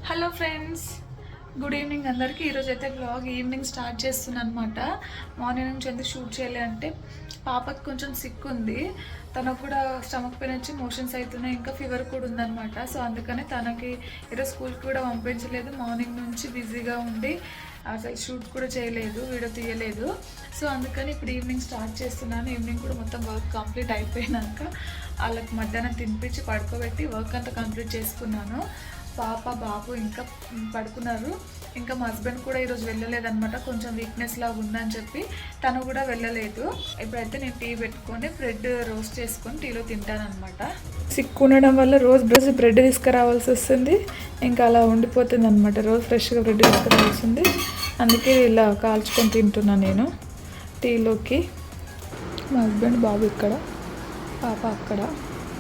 Hello friends, good evening అందరికీ. ఈరోజు అయితే బ్లాగ్ ఈవినింగ్ స్టార్ట్ చేస్తున్నాను అనమాట. మార్నింగ్ నుంచి ఎందుకు షూట్ చేయలే అంటే పాపకి కొంచెం సిక్ ఉంది. తనకు కూడా స్టమక్ పెయిన్ వచ్చి మోషన్స్ అవుతున్నాయి, ఇంకా ఫీవర్ కూడా ఉందన్నమాట. సో అందుకని తనకి ఈరోజు స్కూల్కి కూడా పంపించలేదు. మార్నింగ్ నుంచి బిజీగా ఉండి అసలు షూట్ కూడా చేయలేదు, వీడియో తీయలేదు. సో అందుకని ఇప్పుడు ఈవినింగ్ స్టార్ట్ చేస్తున్నాను. ఈవినింగ్ కూడా మొత్తం వర్క్ కంప్లీట్ అయిపోయినాక వాళ్ళకి మధ్యాహ్నం తినిపించి పడుకోబెట్టి వర్క్ అంతా కంప్లీట్ చేసుకున్నాను. పాప బాబు ఇంకా పడుకున్నారు. ఇంకా మా హస్బెండ్ కూడా ఈరోజు వెళ్ళలేదన్నమాట, కొంచెం వీక్నెస్ లాగా ఉందని చెప్పి తను కూడా వెళ్ళలేదు. ఇప్పుడైతే నేను టీ పెట్టుకొని బ్రెడ్ రోస్ట్ చేసుకొని టీలో తింటానమాట. సిక్ ఉండడం వల్ల రోజు బ్రెడ్ తీసుకురావాల్సి వస్తుంది, ఇంకా అలా ఉండిపోతుంది అనమాట. రోజు ఫ్రెష్గా బ్రెడ్ తీసుకురావాల్సింది, అందుకే ఇలా కాల్చుకొని తింటున్నాను నేను టీలోకి. మా హస్బెండ్ బాబు ఇక్కడ, పాప అక్కడ,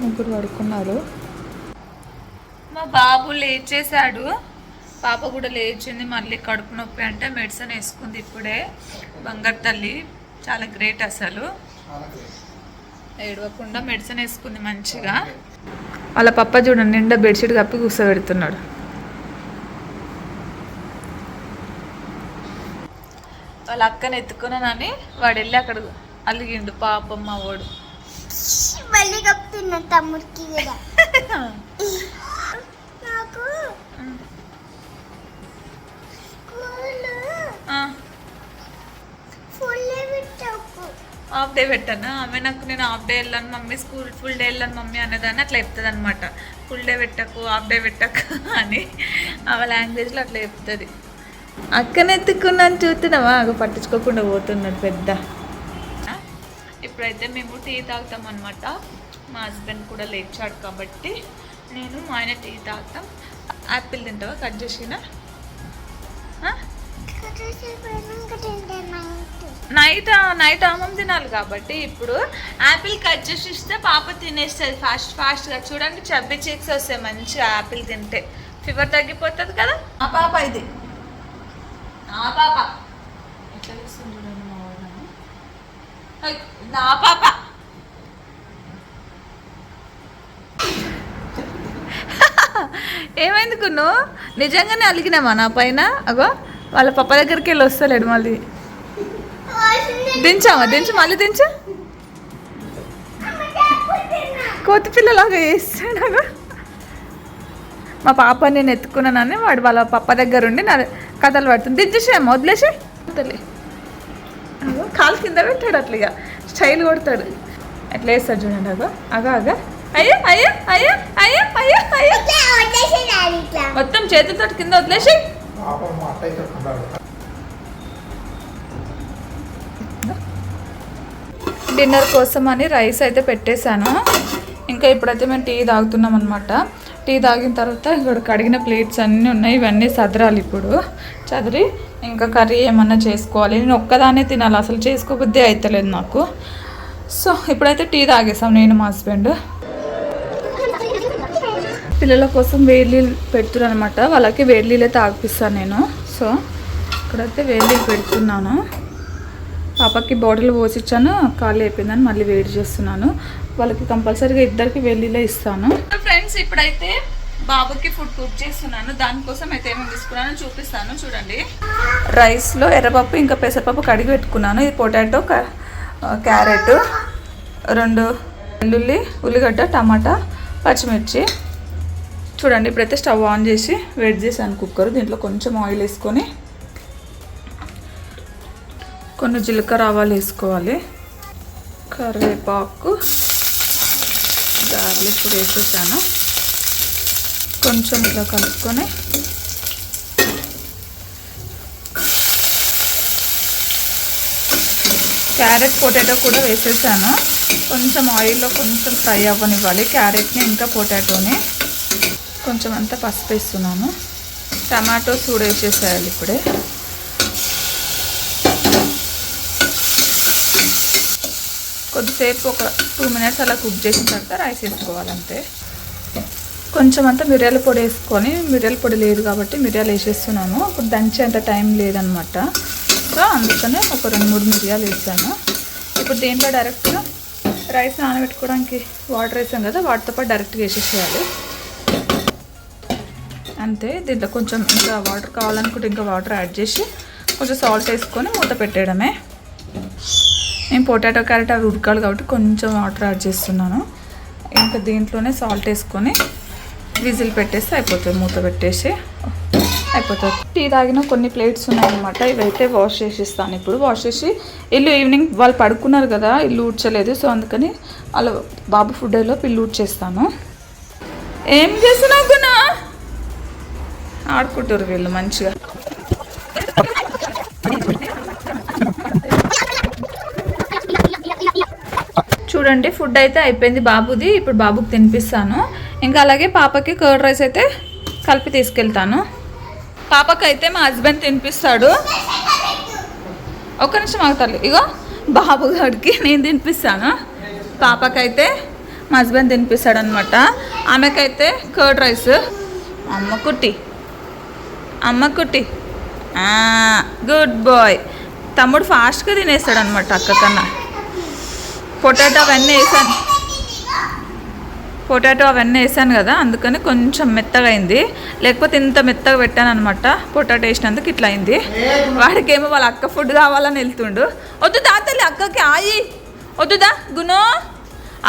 ముగ్గురు పడుకున్నారు. మా బాబు లేచేసాడు, పాప కూడా లేచింది. మళ్ళీ కడుపు నొప్పి అంటే మెడిసిన్ వేసుకుంది ఇప్పుడే. బంగారు తల్లి చాలా గ్రేట్, అసలు ఏడవకుండా మెడిసిన్ వేసుకుంది మంచిగా. వాళ్ళ పప్ప చూడండి నిండా బెడ్షీట్ కప్పి కూర్చోబెడుతున్నాడు. వాళ్ళ అక్కని ఎత్తుకున్నానని వాడు వెళ్ళి అక్కడ అలిగిండు పాపం మా వాడు. మళ్ళీ కప్పుతున్నా తమ్ముడికి కూడా. నాకు హాఫ్ డే పెట్టాను. ఆమె నాకు నేను హాఫ్ డే వెళ్ళాను మమ్మీ, స్కూల్ ఫుల్ డే వెళ్ళాను మమ్మీ అనేదాన్ని అట్లా చెప్తుంది అనమాట. ఫుల్ డే పెట్టకు, హాఫ్ డే పెట్టకు అని ఆమె లాంగ్వేజ్లో అట్లా చెప్తుంది. అక్కనే ఎత్తుకున్నాను చూస్తున్నావా, అగ పట్టించుకోకుండా పోతున్నాడు పెద్ద. ఇప్పుడైతే మేము టీ తాగుతాం అనమాట. మా హస్బెండ్ కూడా లేచాడు కాబట్టి నేను మా ఆయన టీ తాగుతాం. యాపిల్ తింటావా కట్ చేసిన? నైట్ ఆమం తినాలి కాబట్టి ఇప్పుడు యాపిల్ కట్ చేసి ఇస్తే పాప తినేస్తుంది ఫాస్ట్గా. చూడండి చబ్బీ చెక్స్ వస్తాయి మంచిగా యాపిల్ తింటే, ఫీవర్ తగ్గిపోతుంది కదా. ఆ పాప ఇది నా పాప ఎట్లా చేస్తుంది చూడండి మా వాడు. నా పాప ఏమైంది కున్ను, నిజంగానే అలిగినామా నా పైన? అగో వాళ్ళ పప్ప దగ్గరికి వెళ్ళి వస్తలేడు. మళ్ళీ దించామా, దించు మళ్ళీ దించు. కోతి పిల్లలాగా వేస్తాడు. మా పాప నేను ఎత్తుకున్నానని వాడు వాళ్ళ పప్ప దగ్గర ఉండి నా కథలు పడుతుంది. దించేసేమో, వదిలేసి కాలు కింద పెట్టాడు. అట్లా ఇక స్టైల్ కొడతాడు. ఎట్లా వేస్తాడు చూడండి. అగో అగో అగో అయ్యో అయ్యో అయ్యో అయ్యో అయ్యో అయ్యో మొత్తం చేతులతో కింద వదిలేసి. డిన్నర్ కోసం అని రైస్ అయితే పెట్టేశాను. ఇంకా ఇప్పుడైతే మేము టీ తాగుతున్నాం అనమాట. టీ తాగిన తర్వాత ఇక్కడ కడిగిన ప్లేట్స్ అన్నీ ఉన్నాయి, ఇవన్నీ సదరాలి. ఇప్పుడు చదిరి ఇంకా కర్రీ ఏమన్నా చేసుకోవాలి. నేను ఒక్కదానే తినాలి, అసలు చేసుకోబుద్దే అవుతలేదు నాకు. సో ఇప్పుడైతే టీ తాగేసాం నేను మా హస్బెండ్. పిల్లల కోసం వేడి నీళ్ళు పెడుతున్నాను అనమాట. వాళ్ళకి వేడి నీళ్ళే తాగిపిస్తాను నేను. సో ఇక్కడైతే వేడి నీళ్ళు పెడుతున్నాను. పాపకి బాటిల్ పోసిచ్చాను, ఖాళీ అయిపోయిందని మళ్ళీ వేడి చేస్తున్నాను. వాళ్ళకి కంపల్సరీగా ఇద్దరికి వేడి నీళ్ళే ఇస్తాను. ఫ్రెండ్స్ ఇప్పుడైతే బాబుకి ఫుడ్ కుక్ చేస్తున్నాను. దానికోసం అయితే ఏమేమి తీసుకున్నానో చూపిస్తాను చూడండి. రైస్లో ఎర్రపప్పు ఇంకా పెసరపప్పు కడిగి పెట్టుకున్నాను. ఇది పొటాటో, క్యారెట్, 2 వెల్లుల్లి, ఉల్లిగడ్డ, టమాటా, పచ్చిమిర్చి. చూడండి ఇప్పుడైతే స్టవ్ ఆన్ చేసి వేడి చేశాను కుక్కర్. దీంట్లో కొంచెం ఆయిల్ వేసుకొని కొన్ని జీలకర్ర ఆవాలు వేసుకోవాలి, కరివేపాకు, గార్లిక్ కూడా వేసేసాను. కొంచెం ఇలా కలుపుకొని క్యారెట్ పొటాటో కూడా వేసేసాను. కొంచెం ఆయిల్లో కొంచెం ఫ్రై అవ్వనివ్వాలి క్యారెట్ని ఇంకా పొటాటోని. కొంచెం అంతా పసుపు వేస్తున్నాను. టమాటోస్ కూడా వేసేసేయాలి ఇప్పుడే. కొద్దిసేపు ఒక 2 మినిట్స్ అలా కుక్ చేసిన తర్వాత రైస్ వేసుకోవాలంతే. కొంచెం అంతా మిరియాల పొడి వేసుకొని, మిరియాల పొడి లేదు కాబట్టి మిరియాలు వేసేస్తున్నాను. ఇప్పుడు దంచేంత టైం లేదనమాట. సో అందుకనే ఒక 2-3 మిరియాలు వేసాను. ఇప్పుడు దీంట్లో డైరెక్ట్గా రైస్ నానబెట్టుకోవడానికి వాటర్ వేసాం కదా, వాటితో పాటు డైరెక్ట్గా వేసేసేయాలి. అంతే. దీంట్లో కొంచెం ఇంకా వాటర్ కావాలనుకుంటే ఇంకా వాటర్ యాడ్ చేసి కొంచెం సాల్ట్ వేసుకొని మూత పెట్టేయడమే. నేను పొటాటో క్యారెట్ అవి ఉడకాలి కాబట్టి కొంచెం వాటర్ యాడ్ చేస్తున్నాను. ఇంకా దీంట్లోనే సాల్ట్ వేసుకొని విజిల్ పెట్టేస్తే అయిపోతుంది. మూత పెట్టేసి అయిపోతుంది. టీ తాగిన కొన్ని ప్లేట్స్ ఉన్నాయన్నమాట. ఇవైతే వాష్ చేసి ఇస్తాను ఇప్పుడు. వాష్ చేసి ఇల్లు ఈవినింగ్ వాళ్ళు పడుకున్నారు కదా, ఇల్లు ఊడ్చలేదు. సో అందుకని వాళ్ళ బాబు ఫుడ్ అయ్యేలోపు ఇల్లు ఊడ్చేస్తాను. ఏం చేస్తున్నావు గుణ? ఆడుకుంటారు వీళ్ళు మంచిగా. చూడండి ఫుడ్ అయితే అయిపోయింది బాబుది. ఇప్పుడు బాబుకి తినిపిస్తాను. ఇంకా అలాగే పాపకి కర్డ్ రైస్ అయితే కలిపి తీసుకెళ్తాను. పాపకైతే మా హస్బెండ్ తినిపిస్తాడు. ఒక్క నిమిషం ఆగుతారు. ఇగో బాబు గారికి నేను తినిపిస్తాను. పాపకైతే మా హస్బెండ్ తినిపిస్తాడు అనమాట. ఆమెకైతే కర్డ్ రైస్. అమ్మ కుట్టి గుడ్ బాయ్. తమ్ముడు ఫాస్ట్గా తినేస్తాడు అనమాట అక్క కన్నా. పొటాటో అవన్నీ వేసాను కదా, అందుకని కొంచెం మెత్తగా అయింది. లేకపోతే ఇంత మెత్తగా పెట్టాను అనమాట. పొటాటో వేసినందుకు ఇట్లా అయింది. వాడికేమో వాళ్ళ అక్క ఫుడ్ కావాలని వెళ్తుండు. వద్దుదా తల్లి, అక్కకి ఆయి వద్దుదా గును,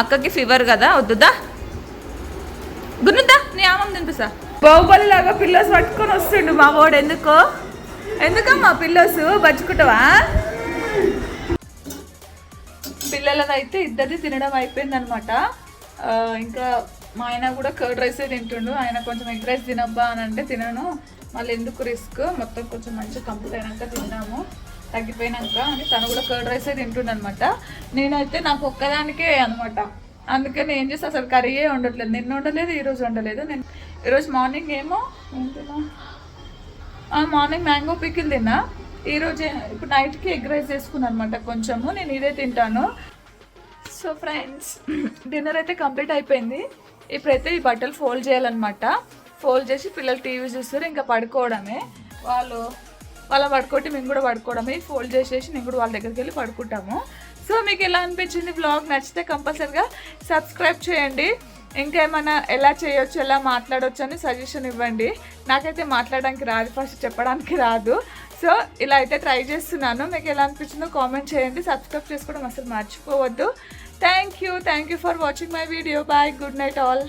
అక్కకి ఫీవర్ కదా, వద్దుదా గునుదా. నీ ఆమం తినిపిస్తా. బాహుబలి లాగా పిల్లోస్ పట్టుకొని వస్తుండు మా వాడు. ఎందుకమ్మా పిల్లోస్ బచ్చుకుంటావా? పిల్లలదైతే ఇద్దరిది తినడం అయిపోయిందనమాట. ఇంకా మా ఆయన కూడా కర్డ్ రైసే తింటుండు. ఆయన కొంచెం ఎగ్ రైస్ తినబ్బా అని అంటే తినను, మళ్ళీ ఎందుకు రిస్క్, మొత్తం కొంచెం మంచిగా కంప్లీట్ అయినాక తిన్నాము తగ్గిపోయినాక అని తను కూడా కర్డ్ రైసే తింటుండు అనమాట. నేనైతే నాకు ఒక్కదానికే అనమాట. అందుకని ఏం చేస్తే అసలు కర్రీయే ఉండట్లేదు. నిన్న ఉండలేదు, ఈరోజు ఉండలేదు. నేను ఈరోజు మార్నింగ్ ఏమో మార్నింగ్ మ్యాంగో పికిల్ తిన్నా. ఈరోజు ఇప్పుడు నైట్కి ఎగ్ రైస్ చేసుకున్నాను అనమాట కొంచెము. నేను ఇదే తింటాను. సో ఫ్రెండ్స్, డిన్నర్ అయితే కంప్లీట్ అయిపోయింది. ఇప్పుడైతే ఈ బట్టలు ఫోల్డ్ చేయాలన్నమాట. ఫోల్డ్ చేసి పిల్లలు టీవీ చూస్తారు, ఇంకా పడుకోవడమే. వాళ్ళ పడుకోటి మేము కూడా పడుకోవడమే. ఫోల్డ్ చేసేసి నేను కూడా వాళ్ళ దగ్గరికి వెళ్ళి పడుకుంటాము. సో మీకు ఎలా అనిపించింది వ్లాగ్? నచ్చితే కంపల్సరిగా సబ్స్క్రైబ్ చేయండి. ఇంకా ఏమైనా ఎలా చేయొచ్చు, ఎలా మాట్లాడవచ్చు అని సజెషన్ ఇవ్వండి. నాకైతే మాట్లాడడానికి రాదు, ఫస్ట్ చెప్పడానికి రాదు. సో ఇలా అయితే ట్రై చేస్తున్నాను. మీకు ఎలా అనిపించిందో కామెంట్ చేయండి. సబ్స్క్రైబ్ చేసుకోవడం అసలు మర్చిపోవద్దు. Thank you for watching my video. Bye, good night all.